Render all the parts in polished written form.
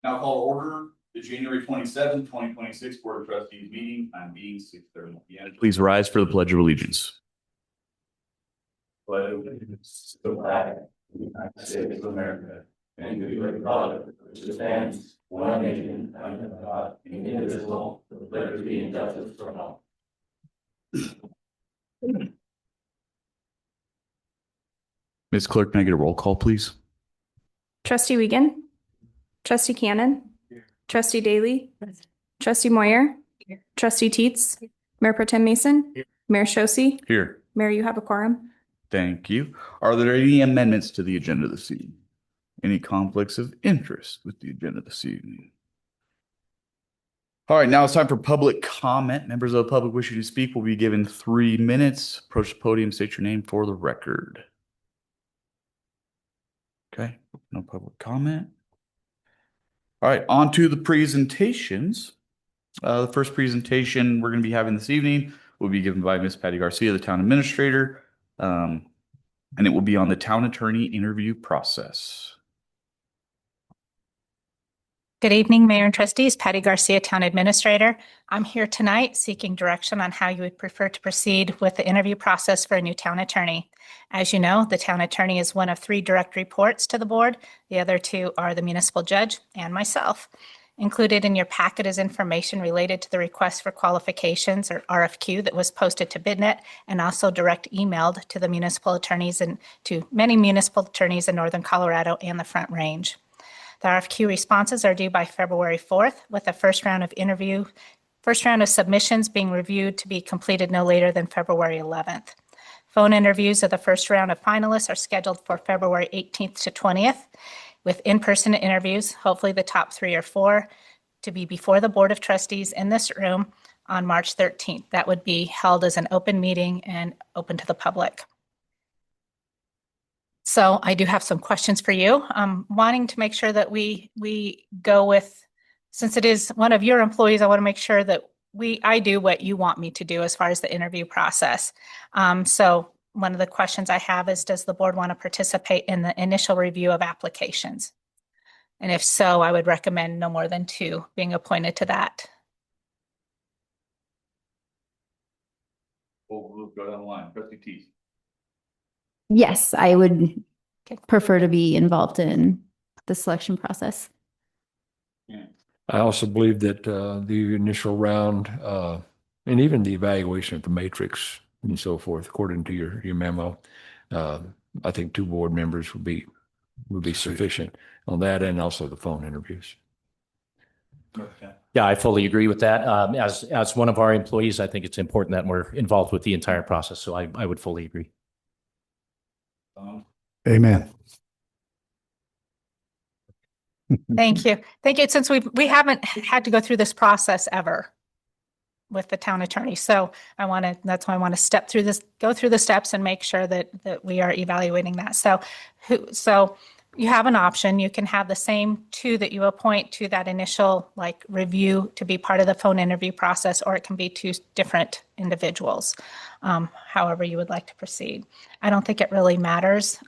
Now call to order the January 27th, 2026 Board of Trustees meeting. I'm being 6:30 p.m. Please rise for the Pledge of Allegiance. Pledge of allegiance to the flag of the United States of America and to the republic which stands one nation under God, indivisible, with liberty and justice for all. Ms. Clerk, can I get a roll call, please? Trustee Meagan, Trustee Cannon, Trustee Daly, Trustee Moyer, Trustee Teets, Mayor Pro Tem Mason, Mayor Shosse. Here. Mayor, you have a quorum. Thank you. Are there any amendments to the agenda this evening? Any conflicts of interest with the agenda this evening? All right, now it's time for public comment. Members of the public wishing to speak will be given 3 minutes. Approach the podium, state your name for the record. Okay, no public comment. All right, on to the presentations. The first presentation we're going to be having this evening will be given by Ms. Patti Garcia, the town administrator, and it will be on the town attorney interview process. Good evening, Mayor and Trustees. Patti Garcia, Town Administrator. I'm here tonight seeking direction on how you would prefer to proceed with the interview process for a new town attorney. As you know, the town attorney is one of 3 direct reports to the board. The other 2 are the municipal judge and myself. Included in your packet is information related to the request for qualifications, or RFQ, that was posted to BidNet and also direct emailed to the municipal attorneys and to many municipal attorneys in Northern Colorado and the Front Range. The RFQ responses are due by February 4th, with the first round of submissions being reviewed to be completed no later than February 11th. Phone interviews of the first round of finalists are scheduled for February 18th to 20th, with in-person interviews, hopefully the top 3 or 4, to be before the Board of Trustees in this room on March 13th. That would be held as an open meeting and open to the public. So I do have some questions for you. I'm wanting to make sure that we go with, since it is one of your employees, I want to make sure that I do what you want me to do as far as the interview process. So one of the questions I have is, does the board want to participate in the initial review of applications? And if so, I would recommend no more than 2 being appointed to that. We'll go down the line. Trustee Teets. Yes, I would prefer to be involved in the selection process. Yeah. I also believe that the initial round and even the evaluation of the matrix and so forth, according to your memo, I think 2 board members would be sufficient on that, and also the phone interviews. Okay. Yeah, I fully agree with that. As one of our employees, I think it's important that we're involved with the entire process. So I would fully agree. Amen. Thank you. Thank you. Since we haven't had to go through this process ever with the town attorney. So that's why I want to go through the steps and make sure that we are evaluating that. So you have an option. You can have the same 2 that you appoint to that initial review to be part of the phone interview process, or it can be 2 different individuals, however you would like to proceed. I don't think it really matters.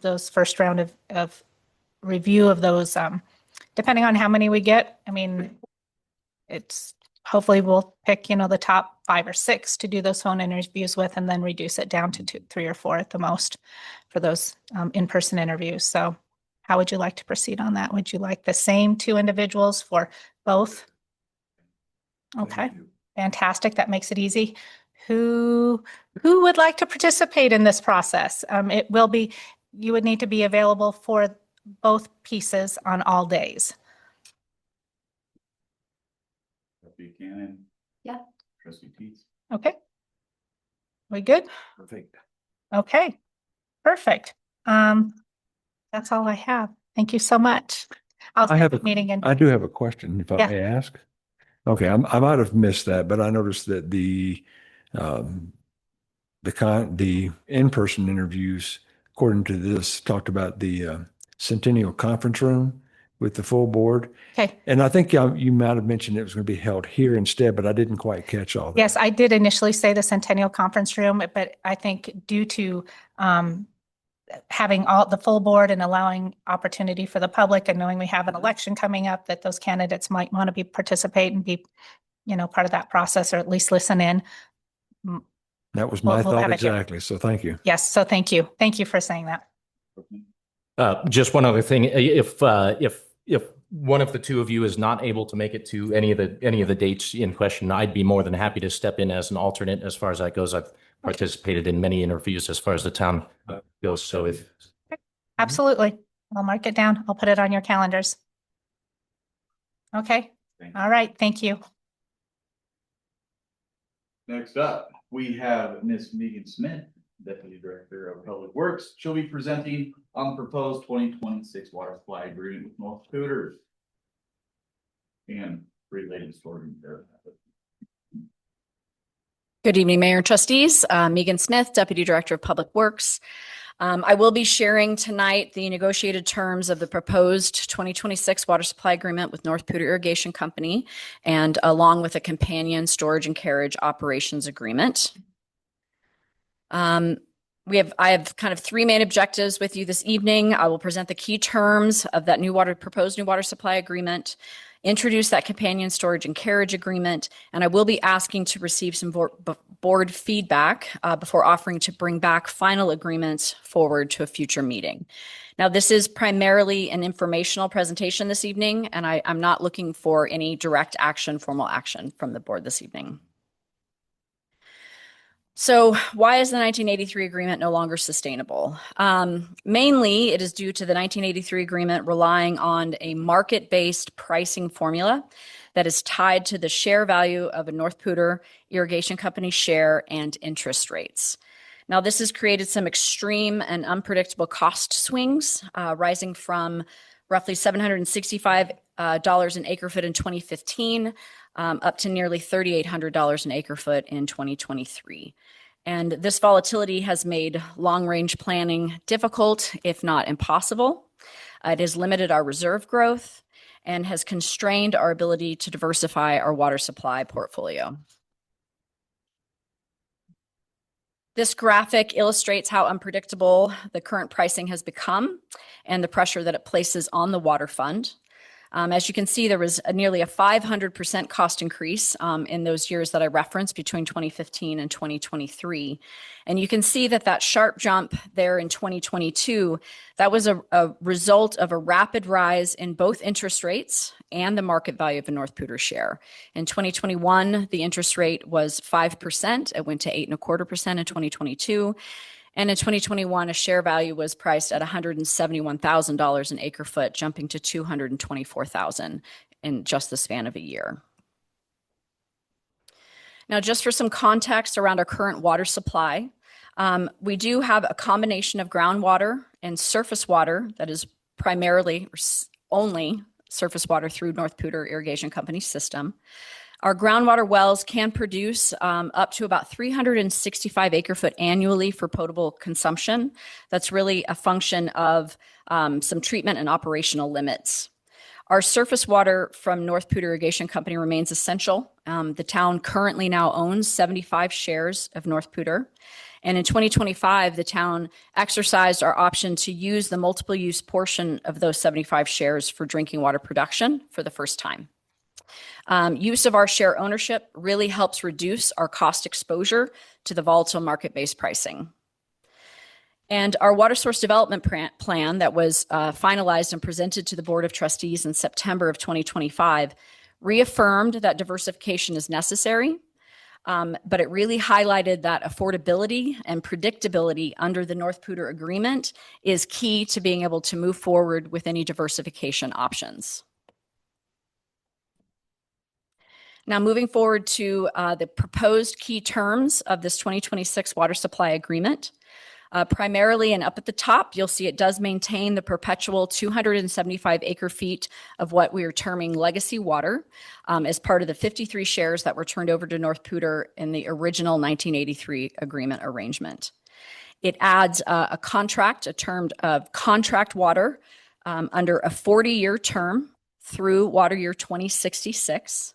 Those first round of review of those, depending on how many we get, I mean, it's hopefully we'll pick, the top 5 or 6 to do those phone interviews with, and then reduce it down to 2, 3 or 4 at the most for those in-person interviews. So how would you like to proceed on that? Would you like the same 2 individuals for both? Okay, fantastic. That makes it easy. Who would like to participate in this process? You would need to be available for both pieces on all days. Trustee Cannon. Yeah. Trustee Teets. Okay. We good? Perfect. Okay, perfect. That's all I have. Thank you so much. I have a meeting in. I do have a question, if I Yeah. may ask. Okay, I might have missed that, but I noticed that the in-person interviews, according to this, talked about the Centennial Conference Room with the full board. Okay. And I think you might have mentioned it was going to be held here instead, but I didn't quite catch all that. Yes, I did initially say the Centennial Conference Room, but I think due to having all the full board and allowing opportunity for the public and knowing we have an election coming up, that those candidates might want to participate and be, part of that process, or at least listen in. That was my We'll thought have it here. exactly. So thank you. Yes. So thank you. Thank you for saying that. Just one other thing, if one of the two of you is not able to make it to any of the dates in question, I'd be more than happy to step in as an alternate as far as that goes. I've participated in many interviews as far as the town goes. So if Absolutely. I'll mark it down. I'll put it on your calendars. Okay. All right. Thank you. Next up, we have Miss Meagan Smith, Deputy Director of Public Works. She'll be presenting on the proposed 2026 water supply agreement with North Poudre and related story. Good evening, Mayor and Trustees. Meagan Smith, Deputy Director of Public Works. I will be sharing tonight the negotiated terms of the proposed 2026 water supply agreement with North Poudre Irrigation Company, and along with a companion storage and carriage operations agreement. I have kind of three main objectives with you this evening. I will present the key terms of that proposed new water supply agreement, introduce that companion storage and carriage agreement, and I will be asking to receive some board feedback before offering to bring back final agreements forward to a future meeting. Now, this is primarily an informational presentation this evening, and I'm not looking for any direct action, formal action from the board this evening. So why is the 1983 agreement no longer sustainable? Mainly, it is due to the 1983 agreement relying on a market-based pricing formula that is tied to the share value of a North Poudre Irrigation Company share and interest rates. Now, this has created some extreme and unpredictable cost swings, rising from roughly $765 an acre foot in 2015 up to nearly $3,800 an acre foot in 2023. And this volatility has made long-range planning difficult, if not impossible. It has limited our reserve growth and has constrained our ability to diversify our water supply portfolio. This graphic illustrates how unpredictable the current pricing has become and the pressure that it places on the water fund. As you can see, there was nearly a 500% cost increase in those years that I referenced between 2015 and 2023. And you can see that sharp jump there in 2022, that was a result of a rapid rise in both interest rates and the market value of the North Poudre share. In 2021, the interest rate was 5%. It went to 8.25% in 2022. And in 2021, a share value was priced at $171,000 an acre foot, jumping to $224,000 in just the span of a year. Now, just for some context around our current water supply, we do have a combination of groundwater and surface water that is primarily only surface water through North Poudre Irrigation Company system. Our groundwater wells can produce up to about 365 acre foot annually for potable consumption. That's really a function of some treatment and operational limits. Our surface water from North Poudre Irrigation Company remains essential. The town currently now owns 75 shares of North Poudre. And in 2025, the town exercised our option to use the multiple use portion of those 75 shares for drinking water production for the first time. Use of our share ownership really helps reduce our cost exposure to the volatile market-based pricing. And our water source development plan that was finalized and presented to the Board of Trustees in September of 2025 reaffirmed that diversification is necessary, but it really highlighted that affordability and predictability under the North Poudre agreement is key to being able to move forward with any diversification options. Now, moving forward to the proposed key terms of this 2026 water supply agreement. Primarily and up at the top, you'll see it does maintain the perpetual 275 acre feet of what we are terming legacy water as part of the 53 shares that were turned over to North Poudre in the original 1983 agreement arrangement. It adds a term of contract water under a 40-year term through water year 2066.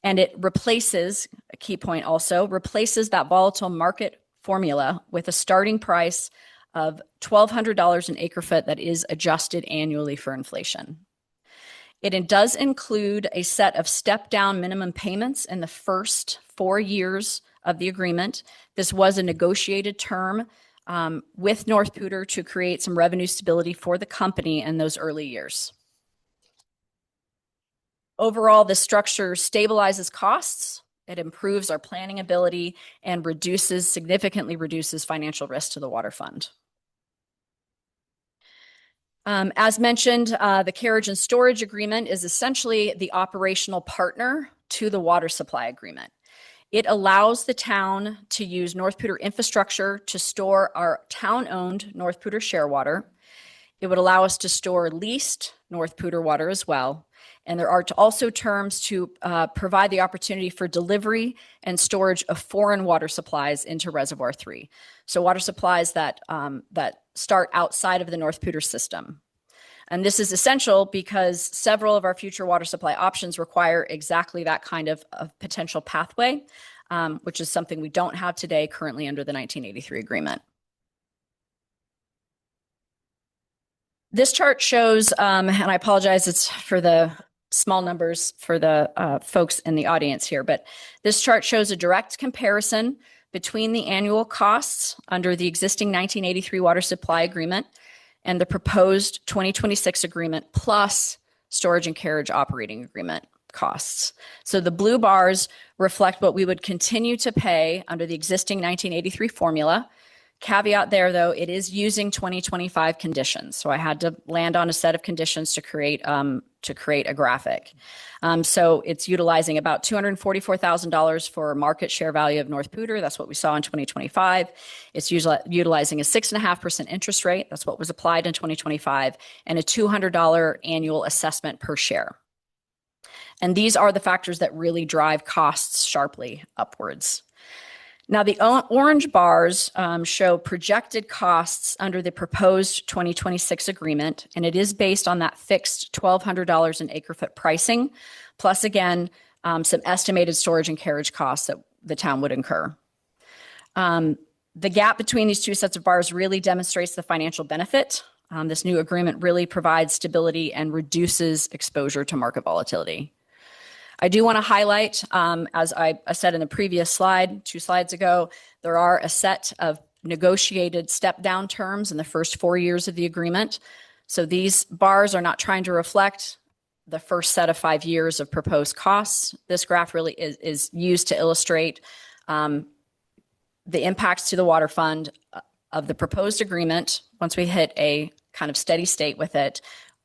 And it replaces, a key point also, replaces that volatile market formula with a starting price of $1,200 an acre foot that is adjusted annually for inflation. It does include a set of step-down minimum payments in the first 4 years of the agreement. This was a negotiated term with North Poudre to create some revenue stability for the company in those early years. Overall, this structure stabilizes costs, it improves our planning ability, and significantly reduces financial risk to the water fund. As mentioned, the carriage and storage agreement is essentially the operational partner to the water supply agreement. It allows the town to use North Poudre infrastructure to store our town-owned North Poudre share water. It would allow us to store leased North Poudre water as well. And there are also terms to provide the opportunity for delivery and storage of foreign water supplies into Reservoir 3. So water supplies that start outside of the North Poudre system. And this is essential because several of our future water supply options require exactly that kind of potential pathway, which is something we don't have today currently under the 1983 agreement. This chart shows, and I apologize, it's for the small numbers for the folks in the audience here, but this chart shows a direct comparison between the annual costs under the existing 1983 water supply agreement and the proposed 2026 agreement plus storage and carriage operating agreement costs. So the blue bars reflect what we would continue to pay under the existing 1983 formula. Caveat there, though, it is using 2025 conditions. So I had to land on a set of conditions to create a graphic. So it's utilizing about $244,000 for market share value of North Poudre. That's what we saw in 2025. It's utilizing a 6.5% interest rate. That's what was applied in 2025, and a $200 annual assessment per share. And these are the factors that really drive costs sharply upwards. Now, the orange bars show projected costs under the proposed 2026 agreement, and it is based on that fixed $1,200 an acre foot pricing, plus, again, some estimated storage and carriage costs that the town would incur. The gap between these two sets of bars really demonstrates the financial benefit. This new agreement really provides stability and reduces exposure to market volatility. I do want to highlight, as I said in the previous slide, 2 slides ago, there are a set of negotiated step-down terms in the first 4 years of the agreement. So these bars are not trying to reflect the first set of 5 years of proposed costs. This graph really is used to illustrate the impacts to the water fund of the proposed agreement once we hit a kind of steady state with it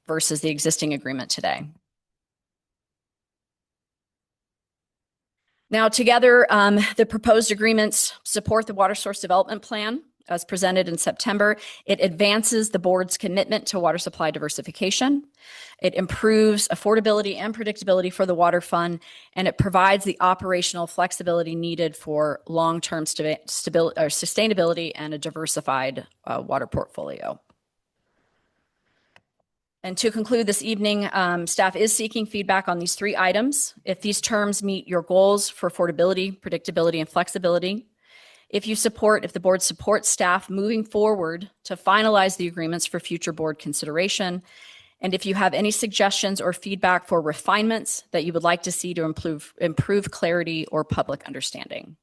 versus the existing agreement today. Now, together, the proposed agreements support the water source development plan as presented in September. It advances the board's commitment to water supply diversification. It improves affordability and predictability for the water fund, and it provides the operational flexibility needed for long-term sustainability and a diversified water portfolio. And to conclude this evening, staff is seeking feedback on these 3 items. If these terms meet your goals for affordability, predictability, and flexibility, if the board supports staff moving forward to finalize the agreements for future board consideration, and if you have any suggestions or feedback for refinements that you would like to see to improve clarity or public understanding.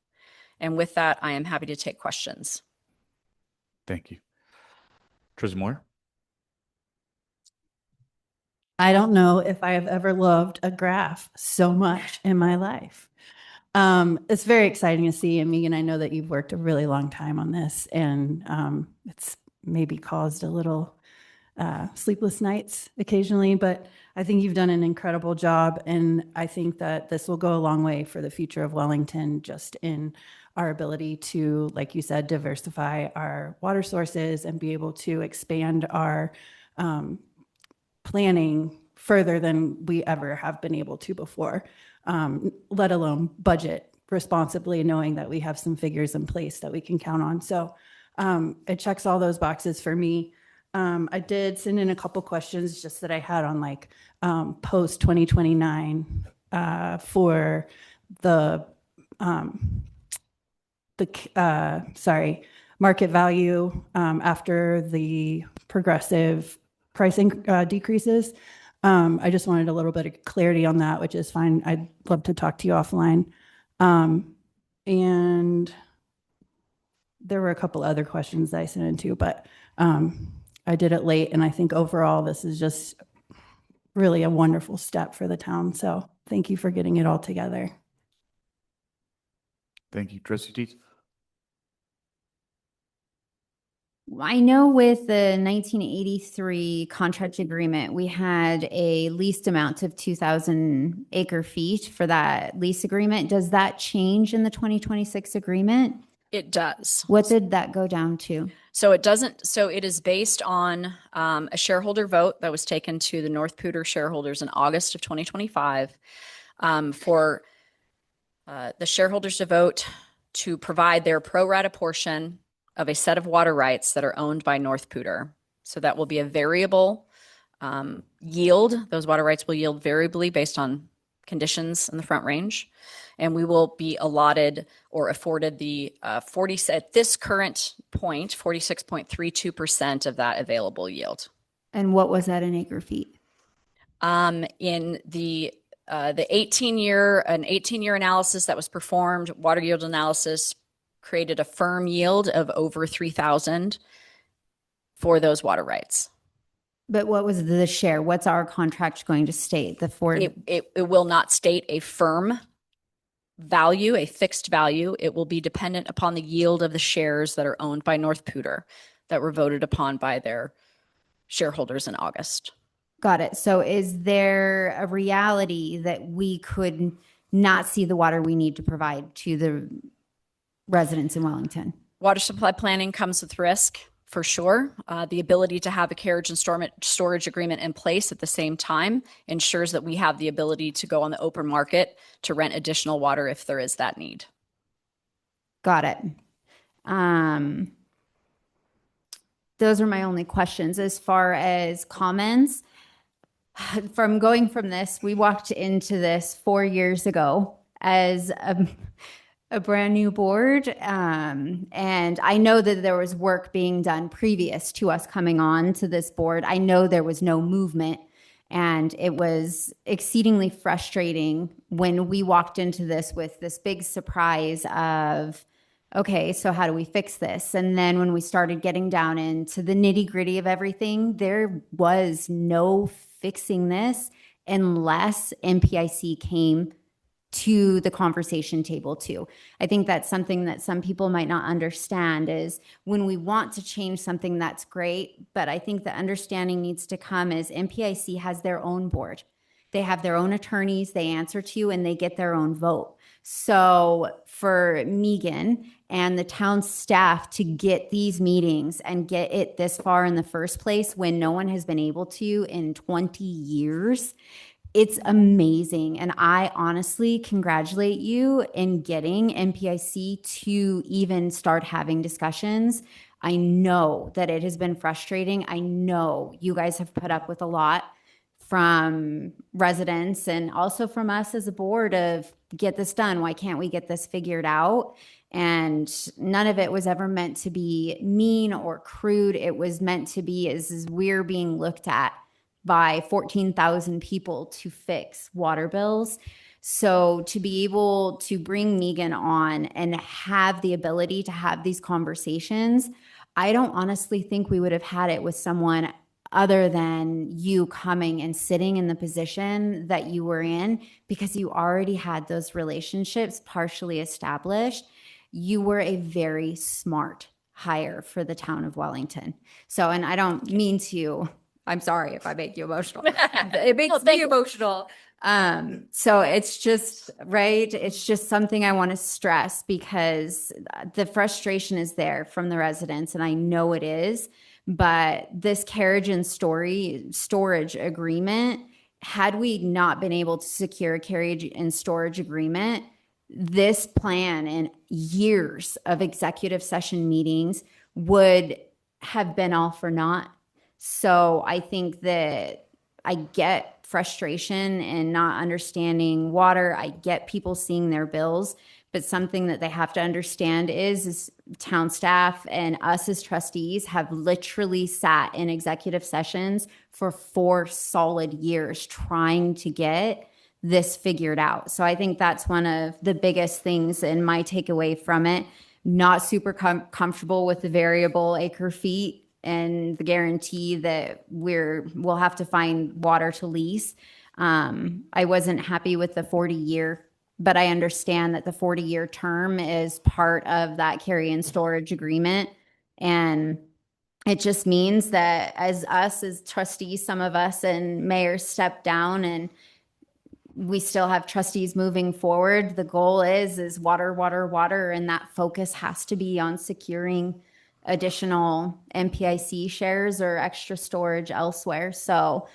And with that, I am happy to take questions. Thank you. Trustee Moyer? I don't know if I have ever loved a graph so much in my life. It's very exciting to see. And Meagan, I know that you've worked a really long time on this, and it's maybe caused a little sleepless nights occasionally, but I think you've done an incredible job. And I think that this will go a long way for the future of Wellington, just in our ability to, like you said, diversify our water sources and be able to expand our planning further than we ever have been able to before, let alone budget responsibly, knowing that we have some figures in place that we can count on. So it checks all those boxes for me. I did send in a couple questions just that I had on like post 2029 for the market value after the progressive pricing decreases. I just wanted a little bit of clarity on that, which is fine. I'd love to talk to you offline. And there were a couple other questions that I sent into, but I did it late. And I think overall, this is just really a wonderful step for the town. So thank you for getting it all together. Thank you, Trustee Teets. I know with the 1983 contract agreement, we had a leased amount of 2,000 acre feet for that lease agreement. Does that change in the 2026 agreement? It does. What did that go down to? So it doesn't, so it is based on a shareholder vote that was taken to the North Poudre shareholders in August of 2025 for the shareholders to vote to provide their pro rata portion of a set of water rights that are owned by North Poudre. So that will be a variable yield. Those water rights will yield variably based on conditions in the Front Range. And we will be allotted or afforded the at this current point, 46.32% of that available yield. And what was that in acre feet? In the 18-year analysis that was performed, water yield analysis created a firm yield of over 3,000 for those water rights. But what was the share? What's our contract going to state? The four. It will not state a firm value, a fixed value. It will be dependent upon the yield of the shares that are owned by North Poudre that were voted upon by their shareholders in August. Got it. So is there a reality that we could not see the water we need to provide to the residents in Wellington? Water supply planning comes with risk, for sure. The ability to have a carriage and storage agreement in place at the same time ensures that we have the ability to go on the open market to rent additional water if there is that need. Got it. Those are my only questions. As far as comments, from going from this, we walked into this 4 years ago as a brand new board. And I know that there was work being done previous to us coming on to this board. I know there was no movement, and it was exceedingly frustrating when we walked into this with this big surprise of, okay, so how do we fix this? And then when we started getting down into the nitty gritty of everything, there was no fixing this unless MPIC came to the conversation table too. I think that's something that some people might not understand is when we want to change something, that's great. But I think the understanding needs to come is MPIC has their own board. They have their own attorneys they answer to, and they get their own vote. So for Meagan and the town staff to get these meetings and get it this far in the first place when no one has been able to in 20 years, it's amazing. And I honestly congratulate you in getting MPIC to even start having discussions. I know that it has been frustrating. I know you guys have put up with a lot from residents and also from us as a board of get this done. Why can't we get this figured out? And none of it was ever meant to be mean or crude. It was meant to be as we're being looked at by 14,000 people to fix water bills. So to be able to bring Meagan on and have the ability to have these conversations, I don't honestly think we would have had it with someone other than you coming and sitting in the position that you were in, because you already had those relationships partially established. You were a very smart hire for the town of Wellington. So, and I don't mean to, I'm sorry if I make you emotional. It makes me emotional. So it's just, right. It's just something I want to stress because the frustration is there from the residents, and I know it is, but this carriage and storage agreement, had we not been able to secure a carriage and storage agreement, this plan and years of executive session meetings would have been all for naught. So I think that I get frustration and not understanding water. I get people seeing their bills, but something that they have to understand is town staff and us as trustees have literally sat in executive sessions for 4 solid years trying to get this figured out. So I think that's one of the biggest things and my takeaway from it. Not super comfortable with the variable acre feet and the guarantee that we'll have to find water to lease. I wasn't happy with the 40-year, but I understand that the 40-year term is part of that carry and storage agreement. And it just means that as trustees, some of us and mayors step down and we still have trustees moving forward. The goal is water, water, water, and that focus has to be on securing additional MPIC shares or extra storage elsewhere. So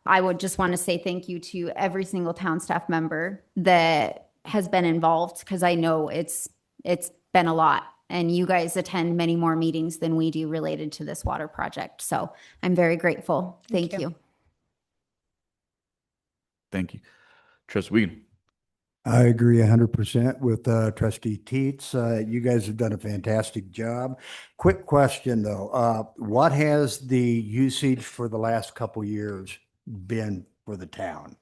I would just want to say thank you to every single town staff member that has been involved, because I know it's been a lot, and you guys attend many more meetings than we do related to this water project. So I'm very grateful. Thank you. Thank you. Trustee Wiegand. I agree 100% with Trustee Teets. You guys have done a fantastic job. Quick question though, what has the usage for the last couple years been for the town?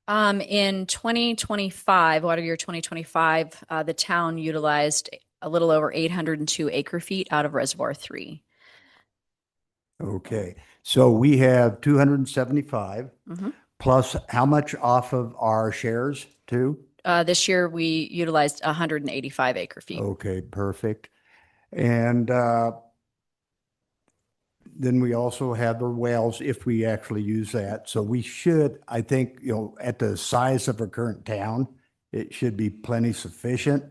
In 2025, water year 2025, the town utilized a little over 802 acre feet out of Reservoir 3. Okay, so we have 275 Mhm. plus how much off of our shares too? This year, we utilized 185 acre feet. Okay, perfect. And then we also have the wells if we actually use that. So we should, I think, at the size of our current town, it should be plenty sufficient,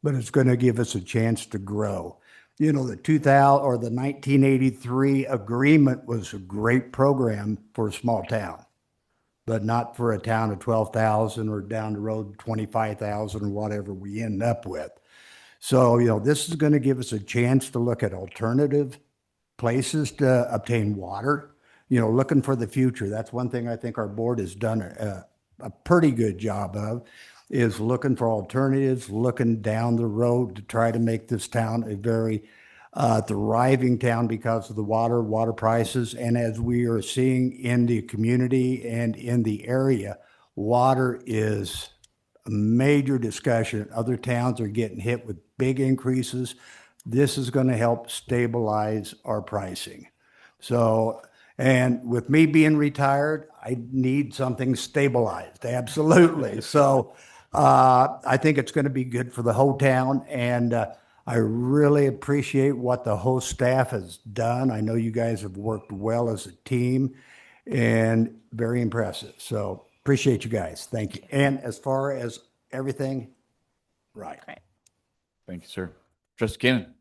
but it's going to give us a chance to grow. The 2000 or the 1983 agreement was a great program for a small town, but not for a town of 12,000 or down the road 25,000 or whatever we end up with. So, this is going to give us a chance to look at alternative places to obtain water, looking for the future. That's one thing I think our board has done a pretty good job of, is looking for alternatives, looking down the road to try to make this town a very thriving town because of the water prices. And as we are seeing in the community and in the area, water is a major discussion. Other towns are getting hit with big increases. This is going to help stabilize our pricing. So, and with me being retired, I need something stabilized, absolutely. So I think it's going to be good for the whole town. And I really appreciate what the whole staff has done. I know you guys have worked well as a team and very impressive. So appreciate you guys. Thank you. And as far as everything, right. Great. Thank you, sir. Trustee Cannon.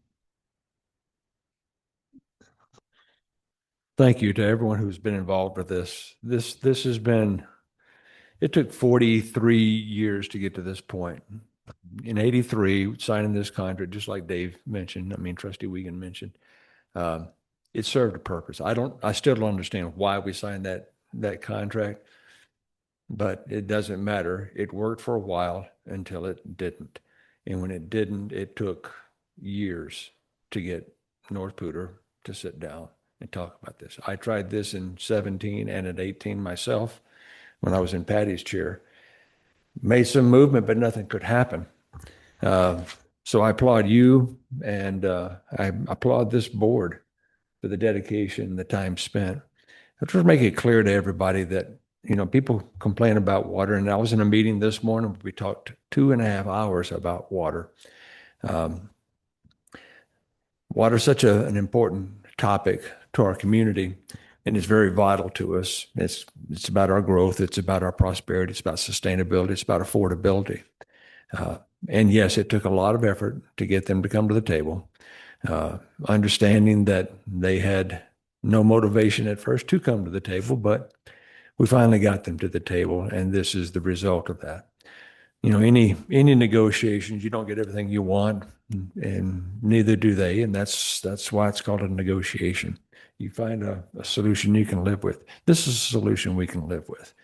Thank you to everyone who's been involved with this. This has been, it took 43 years to get to this point. In 83, signing this contract, just like Dave mentioned, Trustee Wiegand mentioned, it served a purpose. I still don't understand why we signed that contract, but it doesn't matter. It worked for a while until it didn't. And when it didn't, it took years to get North Poudre to sit down and talk about this. I tried this in 17 and at 18 myself when I was in Patti's chair. Made some movement, but nothing could happen. So I applaud you, and I applaud this board for the dedication, the time spent. I just make it clear to everybody that, people complain about water, and I was in a meeting this morning where we talked 2.5 hours about water. Water is such an important topic to our community, and it's very vital to us. It's about our growth. It's about our prosperity. It's about sustainability. It's about affordability. And yes, it took a lot of effort to get them to come to the table, understanding that they had no motivation at first to come to the table, but we finally got them to the table, and this is the result of that. Any negotiations, you don't get everything you want, and neither do they, and that's why it's called a negotiation. You find a solution you can live with. This is a solution we can live with.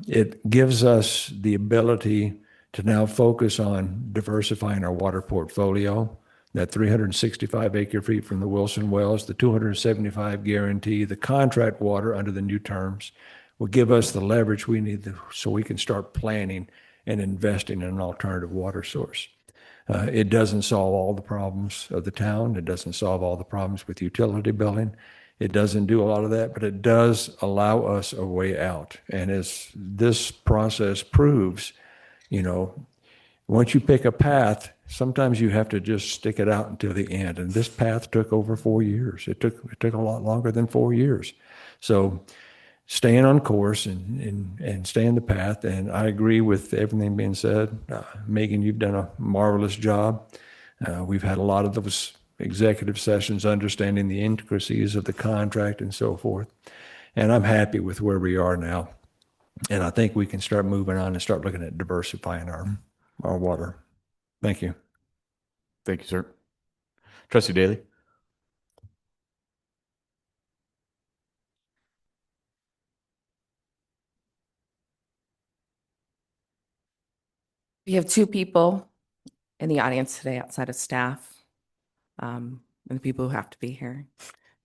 It gives us the ability to now focus on diversifying our water portfolio. That 365 acre feet from the Wilson wells, the 275 guarantee, the contract water under the new terms will give us the leverage we need so we can start planning and investing in an alternative water source. It doesn't solve all the problems of the town. It doesn't solve all the problems with utility billing. It doesn't do a lot of that, but it does allow us a way out. And as this process proves, once you pick a path, sometimes you have to just stick it out until the end. And this path took over 4 years. It took a lot longer than 4 years. So staying on course and staying the path. And I agree with everything being said. Meagan, you've done a marvelous job. We've had a lot of those executive sessions, understanding the intricacies of the contract and so forth. And I'm happy with where we are now. And I think we can start moving on and start looking at diversifying our water. Thank you. Thank you, sir. Trustee Daly. We have two people in the audience today outside of staff, and the people who have to be here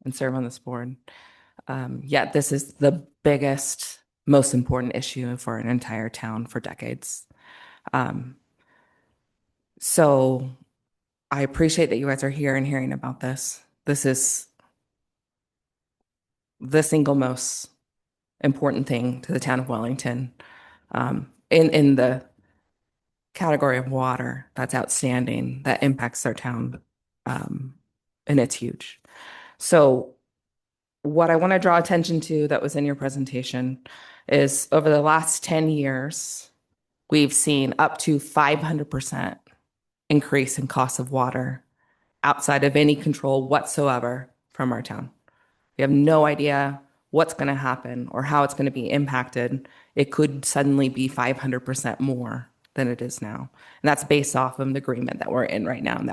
and serve on this board. Yet this is the biggest, most important issue for an entire town for decades. So I appreciate that you guys are here and hearing about this. This is the single most important thing to the town of Wellington, in the category of water that's outstanding, that impacts our town, and it's huge. So what I want to draw attention to that was in your presentation is over the last 10 years, we've seen up to 500% increase in cost of water outside of any control whatsoever from our town. We have no idea what's going to happen or how it's going to be impacted. It could suddenly be 500% more than it is now. And that's based off of the agreement that we're in right now, and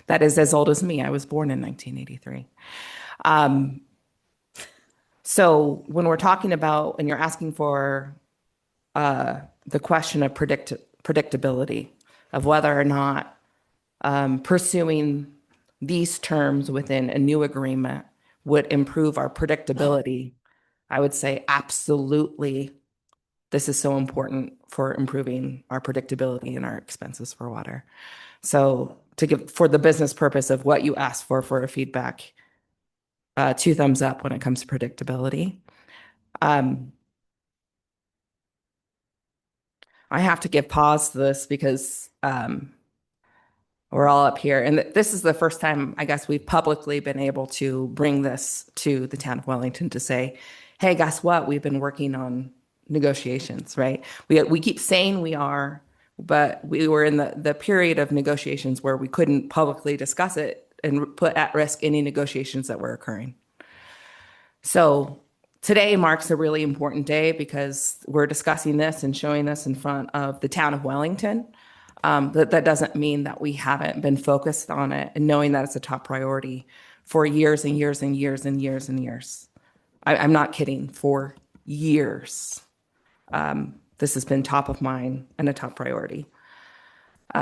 that is as old as me. I was born in 1983. So when we're talking about, and you're asking for the question of predictability of whether or not pursuing these terms within a new agreement would improve our predictability, I would say absolutely. This is so important for improving our predictability and our expenses for water. So to give, for the business purpose of what you asked for a feedback, 2 thumbs up when it comes to predictability. I have to give pause to this because we're all up here. And this is the first time, I guess, we've publicly been able to bring this to the town of Wellington to say, hey, guess what? We've been working on negotiations, right? We keep saying we are, but we were in the period of negotiations where we couldn't publicly discuss it and put at risk any negotiations that were occurring. So today marks a really important day because we're discussing this and showing this in front of the town of Wellington. That doesn't mean that we haven't been focused on it and knowing that it's a top priority for years and years and years and years and years. I'm not kidding, for years. This has been top of mind and a top priority.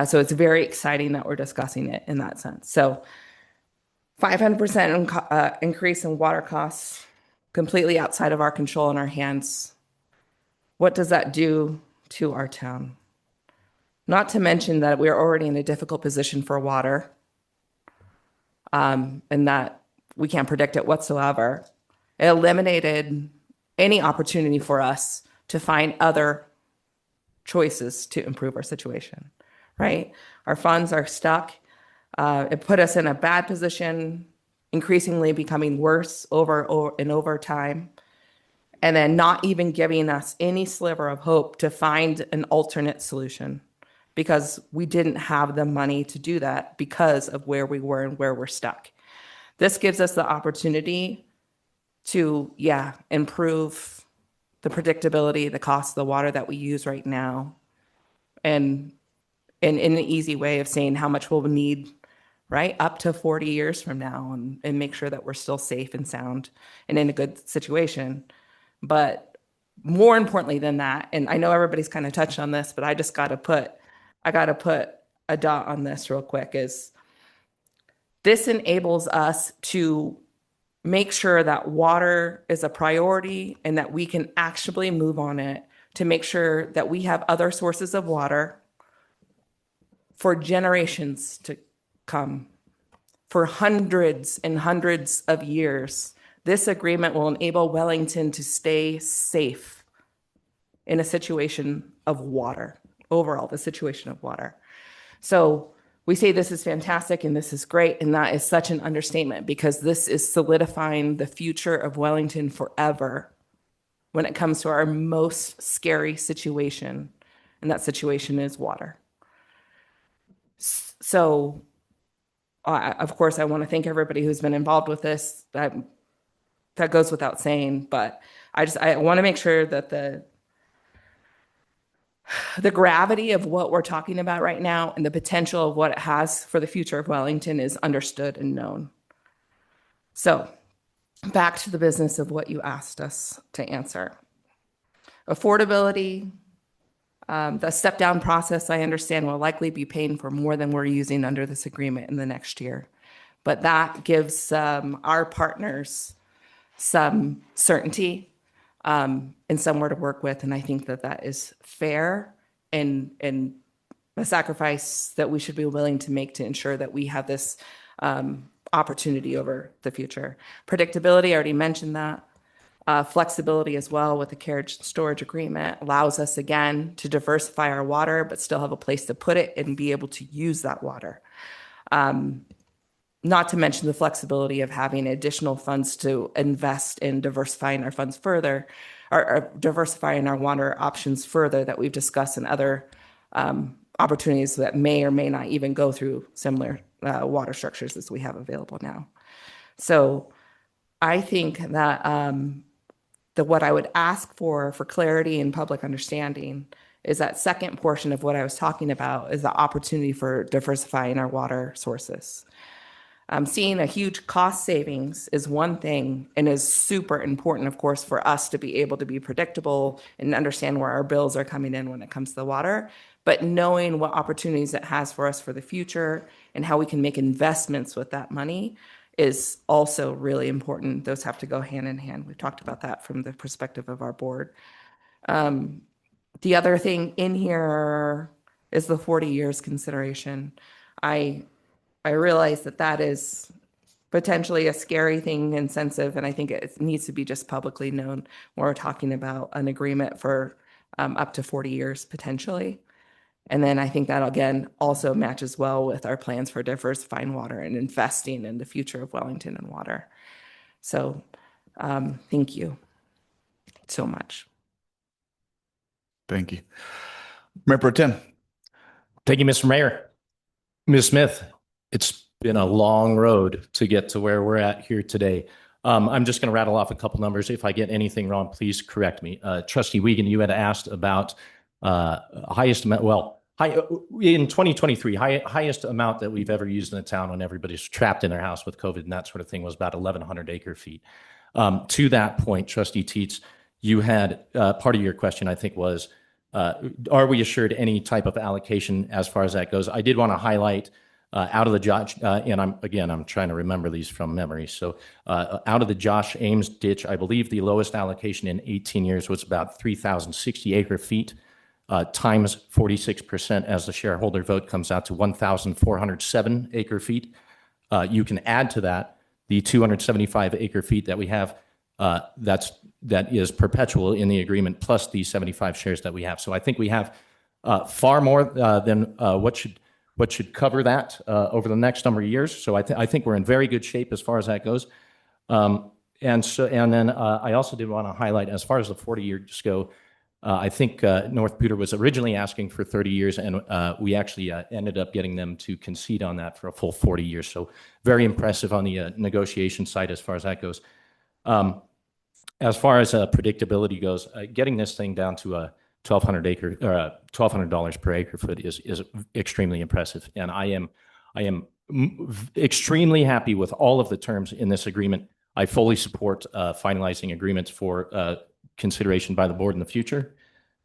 So it's very exciting that we're discussing it in that sense. So 500% increase in water costs, completely outside of our control and our hands. What does that do to our town? Not to mention that we're already in a difficult position for water, and that we can't predict it whatsoever. It eliminated any opportunity for us to find other choices to improve our situation, right? Our funds are stuck. It put us in a bad position, increasingly becoming worse over time, and then not even giving us any sliver of hope to find an alternate solution because we didn't have the money to do that because of where we were and where we're stuck. This gives us the opportunity to, improve the predictability, the cost of the water that we use right now, and in an easy way of saying how much we'll need right? Up to 40 years from now and make sure that we're still safe and sound and in a good situation. But more importantly than that, and I know everybody's kind of touched on this, but I got to put a dot on this real quick, is this enables us to make sure that water is a priority and that we can actually move on it to make sure that we have other sources of water for generations to come, for hundreds and hundreds of years. This agreement will enable Wellington to stay safe in a situation of water, overall, the situation of water. So we say this is fantastic and this is great, and that is such an understatement because this is solidifying the future of Wellington forever when it comes to our most scary situation, and that situation is water. So, of course, I want to thank everybody who's been involved with this. That goes without saying, but I want to make sure that the gravity of what we're talking about right now and the potential of what it has for the future of Wellington is understood and known. So back to the business of what you asked us to answer. Affordability, the step down process, I understand, will likely be paying for more than we're using under this agreement in the next year. But that gives our partners some certainty and somewhere to work with. And I think that that is fair and a sacrifice that we should be willing to make to ensure that we have this opportunity over the future. Predictability, I already mentioned that. Flexibility as well with the carriage storage agreement allows us again to diversify our water, but still have a place to put it and be able to use that water. Not to mention the flexibility of having additional funds to invest in diversifying our funds further, or diversifying our water options further that we've discussed in other opportunities that may or may not even go through similar water structures as we have available now. So I think that what I would ask for clarity and public understanding is that second portion of what I was talking about is the opportunity for diversifying our water sources. Seeing a huge cost savings is one thing and is super important, of course, for us to be able to be predictable and understand where our bills are coming in when it comes to the water. But knowing what opportunities it has for us for the future and how we can make investments with that money is also really important. Those have to go hand in hand. We've talked about that from the perspective of our board. The other thing in here is the 40 years consideration. I realize that is potentially a scary thing and sensitive, and I think it needs to be just publicly known when we're talking about an agreement for up to 40 years potentially. And then I think that, again, also matches well with our plans for diversifying water and investing in the future of Wellington and water. So thank you so much. Thank you. Mayor Pro Tem. Thank you, Mr. Mayor. Ms. Smith, it's been a long road to get to where we're at here today. I'm just going to rattle off a couple numbers. If I get anything wrong, please correct me. Trustee Meagan, you had asked about highest amount, in 2023, highest amount that we've ever used in the town when everybody's trapped in their house with COVID and that sort of thing was about 1,100 acre feet. To that point, Trustee Teets, you had part of your question, I think, was, are we assured any type of allocation as far as that goes? I did want to highlight out of the Josh, and I'm trying to remember these from memory. So out of the Josh Ames ditch, I believe the lowest allocation in 18 years was about 3,060 acre feet. Times 46% as the shareholder vote comes out to 1,407 acre feet. You can add to that the 275 acre feet that we have that is perpetual in the agreement, plus the 75 shares that we have. So I think we have far more than what should cover that over the next number of years. So I think we're in very good shape as far as that goes. And then I also did want to highlight, as far as the 40 years go, I think North Poudre was originally asking for 30 years, and we actually ended up getting them to concede on that for a full 40 years. So very impressive on the negotiation side as far as that goes. As far as predictability goes, getting this thing down to a $1,200 per acre foot is extremely impressive, and I am extremely happy with all of the terms in this agreement. I fully support finalizing agreements for consideration by the board in the future.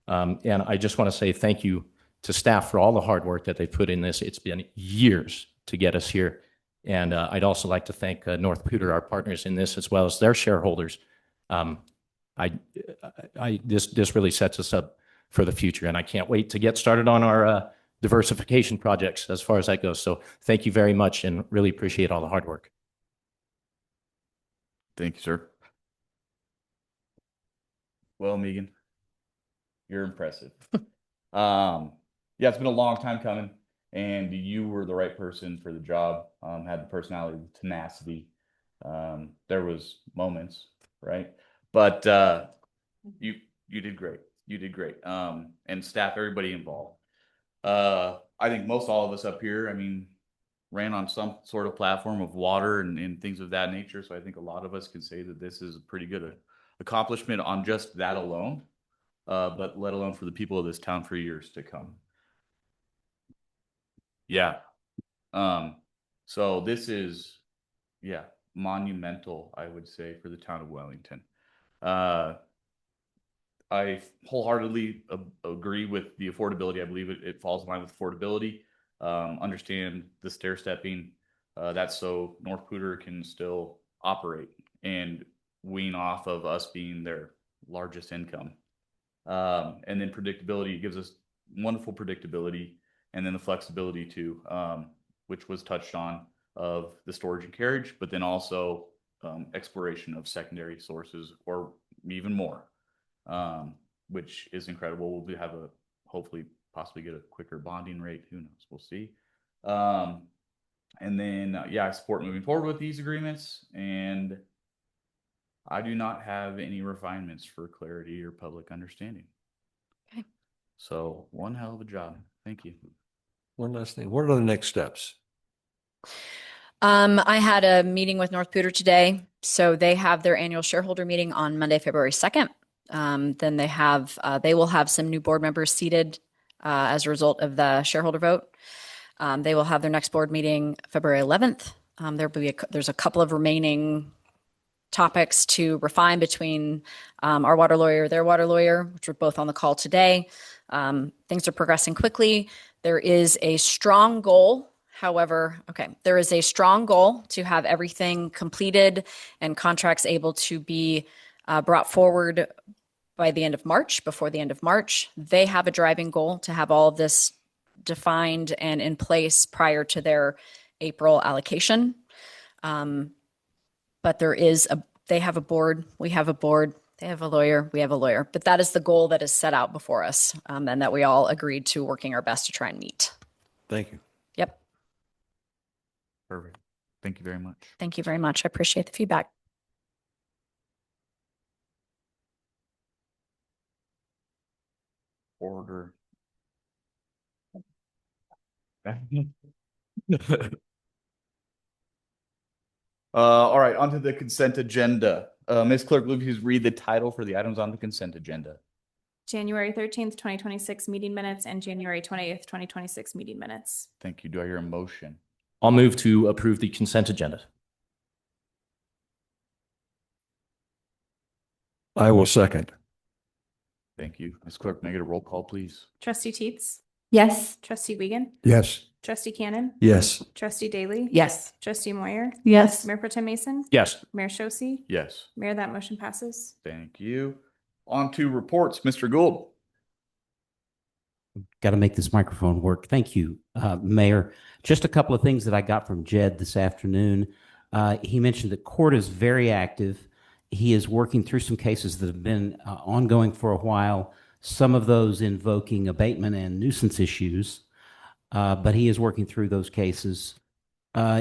And I just want to say thank you to staff for all the hard work that they put in this. It's been years to get us here. And I'd also like to thank North Poudre, our partners in this, as well as their shareholders. This really sets us up for the future, and I can't wait to get started on our diversification projects as far as that goes. So thank you very much, and really appreciate all the hard work. Thank you, sir. Well, Meagan, you're impressive. Yeah, it's been a long time coming, and you were the right person for the job. Had the personality, the tenacity. There was moments, right? But you did great. You did great. And staff, everybody involved. I think most all of us up here, I mean, ran on some sort of platform of water and things of that nature. So I think a lot of us can say that this is a pretty good accomplishment on just that alone, but let alone for the people of this town for years to come. Yeah. So this is, yeah, monumental, I would say, for the town of Wellington. I wholeheartedly agree with the affordability. I believe it falls in line with affordability. Understand the stair stepping. That's so North Poudre can still operate and wean off of us being their largest income. And then predictability gives us wonderful predictability, and then the flexibility too, which was touched on, of the storage and carriage, but then also exploration of secondary sources or even more, which is incredible. We'll have hopefully possibly get a quicker bonding rate. Who knows? We'll see. And then, yeah, I support moving forward with these agreements, and I do not have any refinements for clarity or public understanding. Okay. So one hell of a job. Thank you. One last thing. What are the next steps? I had a meeting with North Poudre today. So they have their annual shareholder meeting on Monday, February 2nd. Then they will have some new board members seated as a result of the shareholder vote. They will have their next board meeting February 11th. There's a couple of remaining topics to refine between our water lawyer, their water lawyer, which are both on the call today. Things are progressing quickly. There is a strong goal. However, there is a strong goal to have everything completed and contracts able to be brought forward by the end of March, before the end of March. They have a driving goal to have all of this defined and in place prior to their April allocation. But they have a board, we have a board, they have a lawyer, we have a lawyer. But that is the goal that is set out before us, and that we all agreed to working our best to try and meet. Thank you. Yep. Perfect. Thank you very much. Thank you very much. I appreciate the feedback. Order. All right, onto the consent agenda. Ms. Clerk, will you please read the title for the items on the consent agenda? January 13th, 2026 meeting minutes and January 20th, 2026 meeting minutes. Thank you. Do I hear a motion? I'll move to approve the consent agenda. I will second. Thank you. Ms. Clerk, make it a roll call, please. Trustee Teets, Yes. Trustee Wiegand, Yes. Trustee Cannon, Yes. Trustee Daly. Yes. Trustee Moyer, Yes. Mayor Pro Tem Mason, Yes. Mayor Shosse. Yes. Mayor, that motion passes. Thank you. On to reports. Mr. Gould. Got to make this microphone work. Thank you, Mayor. Just a couple of things that I got from Jed this afternoon. He mentioned that court is very active. He is working through some cases that have been ongoing for a while, some of those invoking abatement and nuisance issues, but he is working through those cases.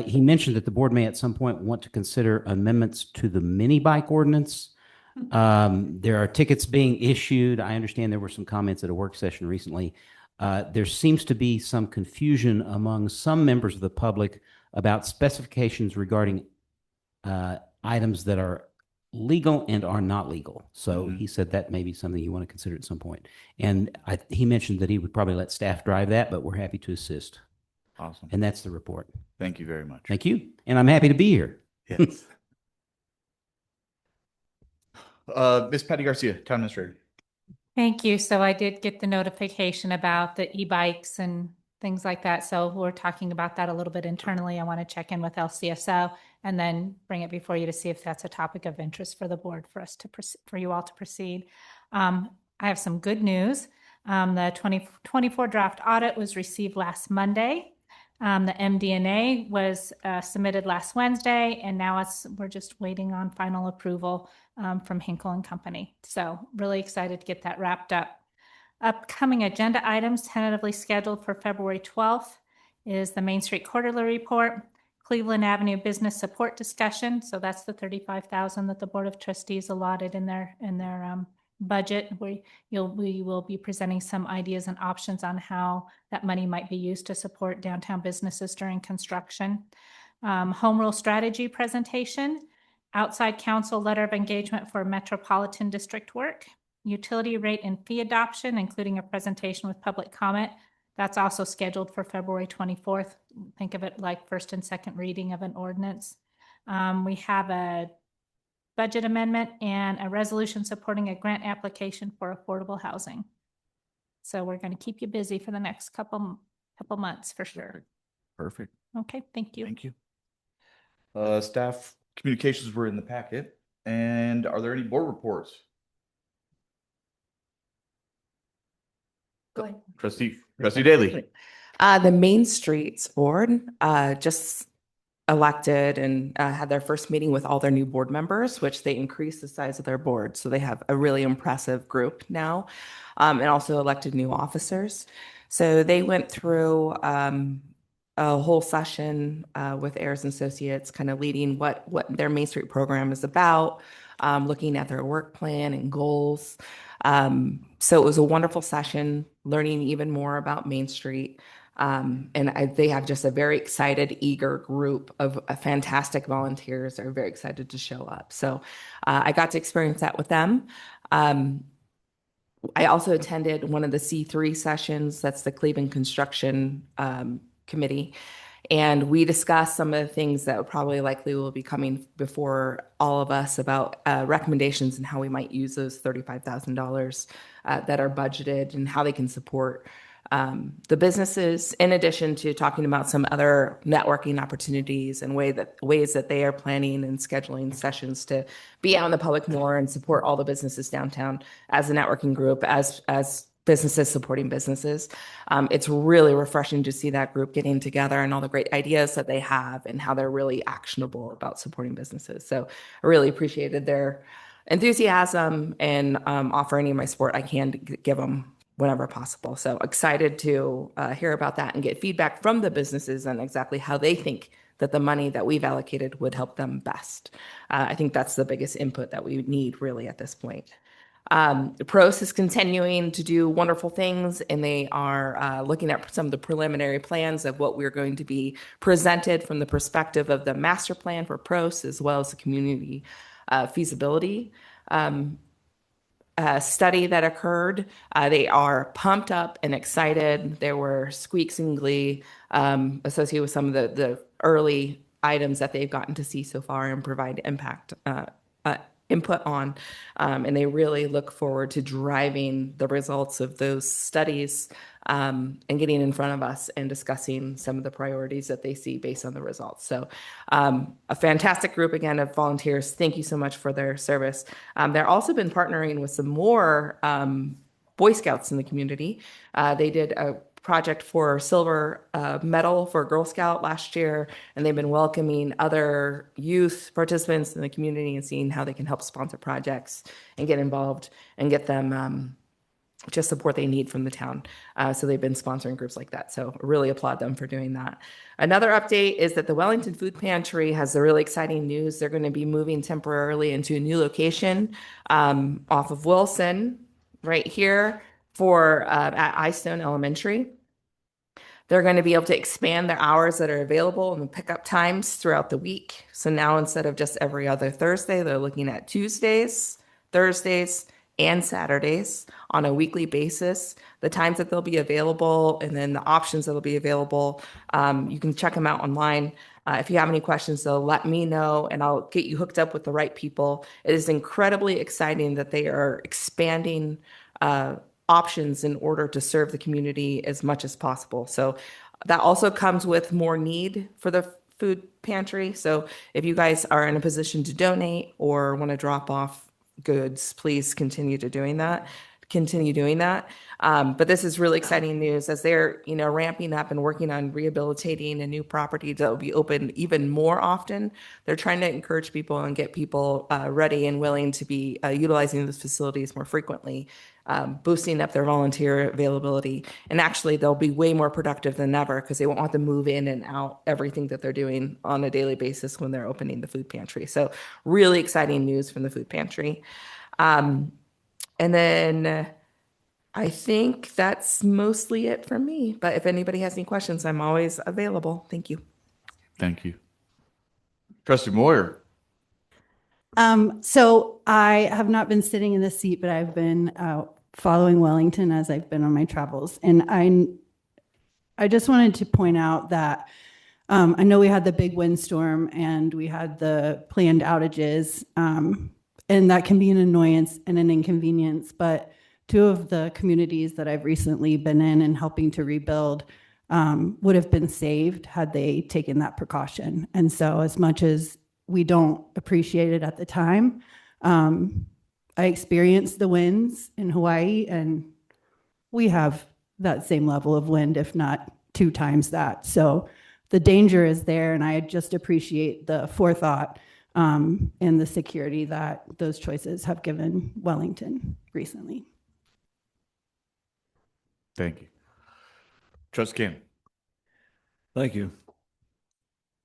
He mentioned that the board may at some point want to consider amendments to the mini bike ordinance. There are tickets being issued. I understand there were some comments at a work session recently. There seems to be some confusion among some members of the public about specifications regarding items that are legal and are not legal. So he said that may be something you want to consider at some point. And he mentioned that he would probably let staff drive that, but we're happy to assist. Awesome. And that's the report. Thank you very much. Thank you. And I'm happy to be here. Yes. Miss Patti Garcia, Town Administrator. Thank you. So I did get the notification about the e-bikes and things like that. So we're talking about that a little bit internally. I want to check in with LCSO and then bring it before you to see if that's a topic of interest for the board for us to for you all to proceed. I have some good news. The 2024 draft audit was received last Monday. The MD&A was submitted last Wednesday, and now we're just waiting on final approval from Hinkle and Company. So really excited to get that wrapped up. Upcoming agenda items tentatively scheduled for February 12th is the Main Street Quarterly Report, Cleveland Avenue Business Support Discussion. So that's the $35,000 that the Board of Trustees allotted in their budget. We will be presenting some ideas and options on how that money might be used to support downtown businesses during construction. Home rule strategy presentation, outside council letter of engagement for metropolitan district work, utility rate and fee adoption, including a presentation with public comment. That's also scheduled for February 24th. Think of it like first and second reading of an ordinance. We have a budget amendment and a resolution supporting a grant application for affordable housing. So we're going to keep you busy for the next couple months for sure. Perfect. Okay, thank you. Thank you. Staff communications were in the packet. And are there any board reports? Go ahead. Trustee Daly. The Main Streets Board just elected and had their first meeting with all their new board members, which they increased the size of their board. So they have a really impressive group now, and also elected new officers. So they went through a whole session with Ayers and Associates, kind of leading what their Main Street program is about, looking at their work plan and goals. So it was a wonderful session, learning even more about Main Street. They have just a very excited, eager group of fantastic volunteers that are very excited to show up. So I got to experience that with them. I also attended one of the C3 sessions. That's the Cleveland Construction Committee. And we discussed some of the things that probably likely will be coming before all of us about recommendations and how we might use those $35,000 that are budgeted and how they can support the businesses, in addition to talking about some other networking opportunities and ways that they are planning and scheduling sessions to be out in the public more and support all the businesses downtown as a networking group, as businesses supporting businesses. It's really refreshing to see that group getting together and all the great ideas that they have and how they're really actionable about supporting businesses. So I really appreciated their enthusiasm and offer any of my support I can to give them whenever possible. So excited to hear about that and get feedback from the businesses on exactly how they think that the money that we've allocated would help them best. I think that's the biggest input that we need really at this point. PROS is continuing to do wonderful things, and they are looking at some of the preliminary plans of what we're going to be presented from the perspective of the master plan for PROS, as well as the community feasibility study that occurred. They are pumped up and excited. There were squeaks and glee associated with some of the early items that they've gotten to see so far and provide input on. And they really look forward to driving the results of those studies and getting in front of us and discussing some of the priorities that they see based on the results. So a fantastic group, again, of volunteers. Thank you so much for their service. They're also been partnering with some more Boy Scouts in the community. They did a project for silver medal for Girl Scout last year, and they've been welcoming other youth participants in the community and seeing how they can help sponsor projects and get involved and get them just support they need from the town. So they've been sponsoring groups like that. So I really applaud them for doing that. Another update is that the Wellington Food Pantry has the really exciting news. They're going to be moving temporarily into a new location off of Wilson right here at Eystone Elementary. They're going to be able to expand their hours that are available and the pickup times throughout the week. So now instead of just every other Thursday, they're looking at Tuesdays, Thursdays, and Saturdays on a weekly basis, the times that they'll be available, and then the options that'll be available. You can check them out online. If you have any questions, though, let me know and I'll get you hooked up with the right people. It is incredibly exciting that they are expanding options in order to serve the community as much as possible. So that also comes with more need for the food pantry. So if you guys are in a position to donate or want to drop off goods, please continue doing that. But this is really exciting news as they're, ramping up and working on rehabilitating a new property that will be open even more often. They're trying to encourage people and get people ready and willing to be utilizing those facilities more frequently, boosting up their volunteer availability. And actually, they'll be way more productive than ever because they won't have to move in and out everything that they're doing on a daily basis when they're opening the food pantry. So really exciting news from the food pantry. And then I think that's mostly it from me. But if anybody has any questions, I'm always available. Thank you. Thank you. Trustee Moyer. So I have not been sitting in this seat, but I've been following Wellington as I've been on my travels. And I just wanted to point out that I know we had the big windstorm and we had the planned outages, and that can be an annoyance and an inconvenience. But two of the communities that I've recently been in and helping to rebuild would have been saved had they taken that precaution. And so as much as we don't appreciate it at the time, I experienced the winds in Hawaii, and we have that same level of wind, if not 2 times that. So the danger is there, and I just appreciate the forethought and the security that those choices have given Wellington recently. Thank you. Trustee Cannon. Thank you.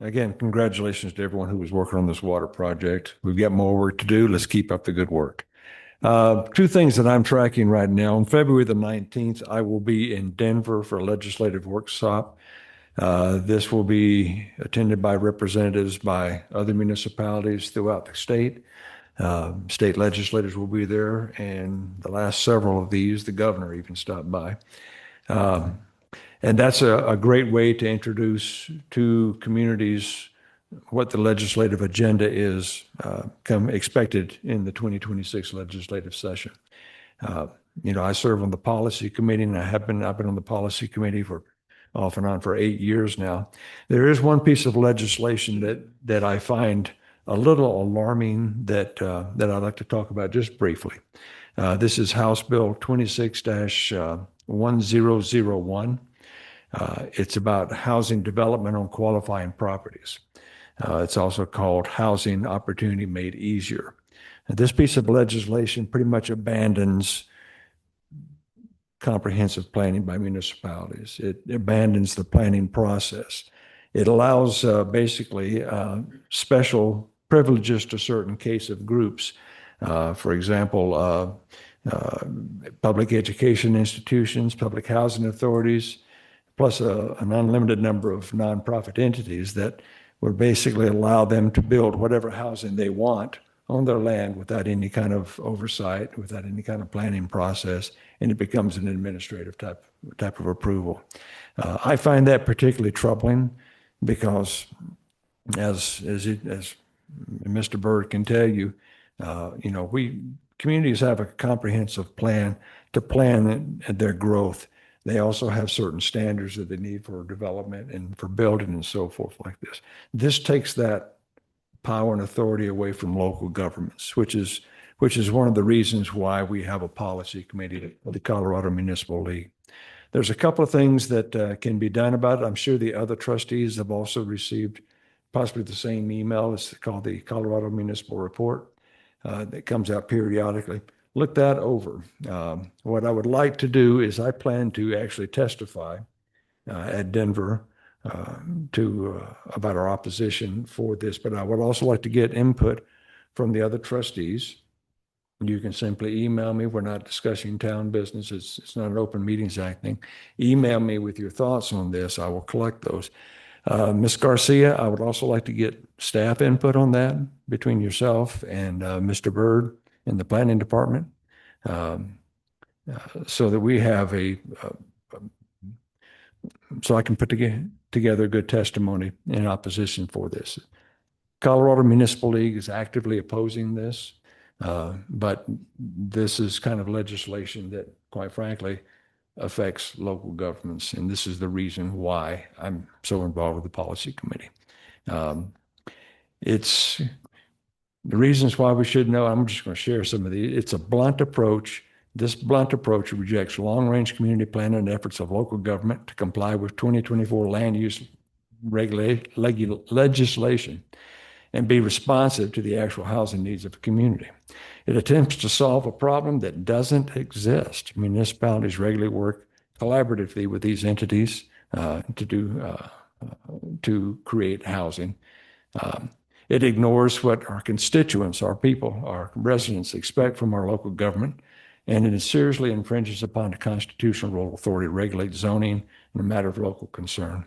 Again, congratulations to everyone who was working on this water project. We've got more work to do. Let's keep up the good work. 2 things that I'm tracking right now. On February the 19th, I will be in Denver for a legislative workshop. This will be attended by representatives by other municipalities throughout the state. State legislators will be there, and the last several of these, the governor even stopped by. And that's a great way to introduce to communities what the legislative agenda is expected in the 2026 legislative session. I serve on the policy committee, and I've been on the policy committee for off and on for 8 years now. There is one piece of legislation that I find a little alarming that I'd like to talk about just briefly. This is House Bill 26-1001. It's about housing development on qualifying properties. It's also called Housing Opportunity Made Easier. This piece of legislation pretty much abandons comprehensive planning by municipalities. It abandons the planning process. It allows basically special privileges to certain case of groups. For example, public education institutions, public housing authorities, plus an unlimited number of nonprofit entities that would basically allow them to build whatever housing they want on their land without any kind of oversight, without any kind of planning process, and it becomes an administrative type of approval. I find that particularly troubling because, as Mr. Byrd can tell you, communities have a comprehensive plan to plan their growth. They also have certain standards that they need for development and for building and so forth like this. This takes that power and authority away from local governments, which is one of the reasons why we have a policy committee of the Colorado Municipal League. There's a couple of things that can be done about it. I'm sure the other trustees have also received possibly the same email. It's called the Colorado Municipal Report that comes out periodically. Look that over. What I would like to do is I plan to actually testify at Denver about our opposition for this, but I would also like to get input from the other trustees. You can simply email me. We're not discussing town business. It's not an Open Meetings Act thing. Email me with your thoughts on this. I will collect those. Ms. Garcia, I would also like to get staff input on that between yourself and Mr. Byrd in the planning department. so that we have so I can put together good testimony in opposition for this. Colorado Municipal League is actively opposing this, but this is kind of legislation that, quite frankly, affects local governments, and this is the reason why I'm so involved with the policy committee. It's the reasons why we should know. I'm just going to share some of these. It's a blunt approach. This blunt approach rejects long-range community planning and efforts of local government to comply with 2024 land use legislation and be responsive to the actual housing needs of the community. It attempts to solve a problem that doesn't exist. Municipalities regularly work collaboratively with these entities to create housing. It ignores what our constituents, our people, our residents expect from our local government, and it seriously infringes upon the constitutional role of authority to regulate zoning in a matter of local concern.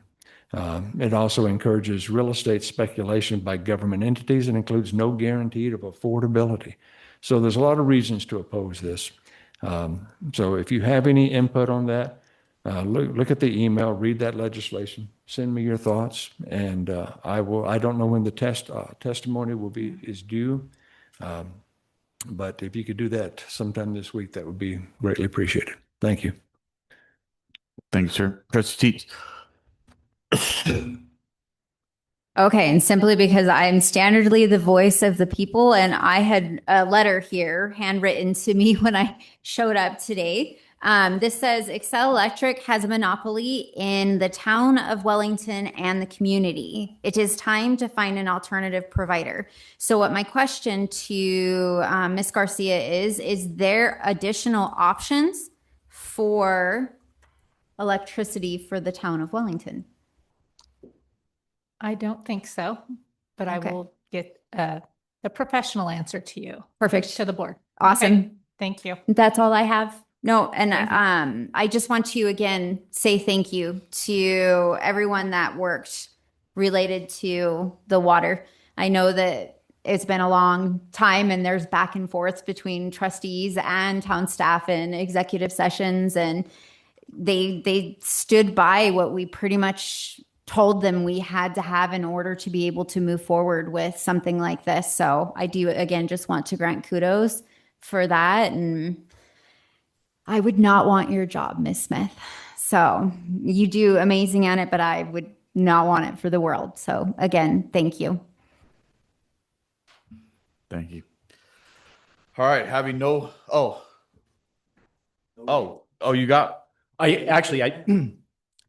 It also encourages real estate speculation by government entities and includes no guarantee of affordability. So there's a lot of reasons to oppose this. So if you have any input on that, look at the email, read that legislation, send me your thoughts, and I don't know when the testimony is due, but if you could do that sometime this week, that would be greatly appreciated. Thank you. Thank you, sir. Trustee Teets. Okay, and simply because I'm standardly the voice of the people, and I had a letter here handwritten to me when I showed up today. This says Excel Electric has a monopoly in the town of Wellington and the community. It is time to find an alternative provider. So what my question to Ms. Garcia is there additional options for electricity for the town of Wellington? I don't think so, but I Okay. will get a professional answer to you. Perfect. To the board. Awesome. Okay, thank you. That's all I have. No, and Thank you. I just want to again say thank you to everyone that worked related to the water. I know that it's been a long time and there's back and forth between trustees and town staff and executive sessions, and they stood by what we pretty much told them we had to have in order to be able to move forward with something like this. So I do again just want to grant kudos for that, and I would not want your job, Miss Smith. So you do amazing at it, but I would not want it for the world. So again, thank you. Thank you. All right, having no, you got,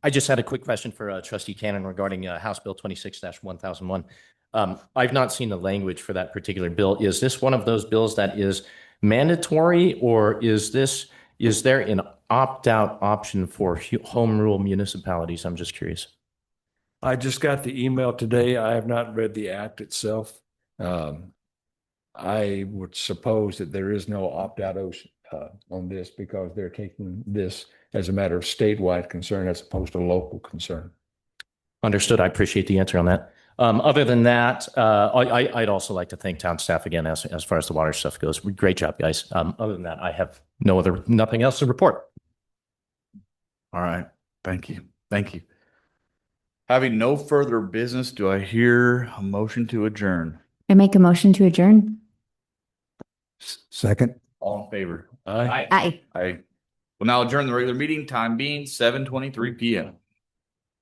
I just had a quick question for Trustee Cannon regarding House Bill 26-1001. I've not seen the language for that particular bill. Is this one of those bills that is mandatory, or is there an opt-out option for home rule municipalities? I'm just curious. I just got the email today. I have not read the act itself. I would suppose that there is no opt-out on this because they're taking this as a matter of statewide concern as opposed to local concern. Understood. I appreciate the answer on that. Other than that, I'd also like to thank town staff again as far as the water stuff goes. Great job, guys. Other than that, I have nothing else to report. all right. Thank you. Thank you. Having no further business, do I hear a motion to adjourn? I make a motion to adjourn. Second. All in favor? Aye. Aye. I will now adjourn the regular meeting, time being 7:23 p.m.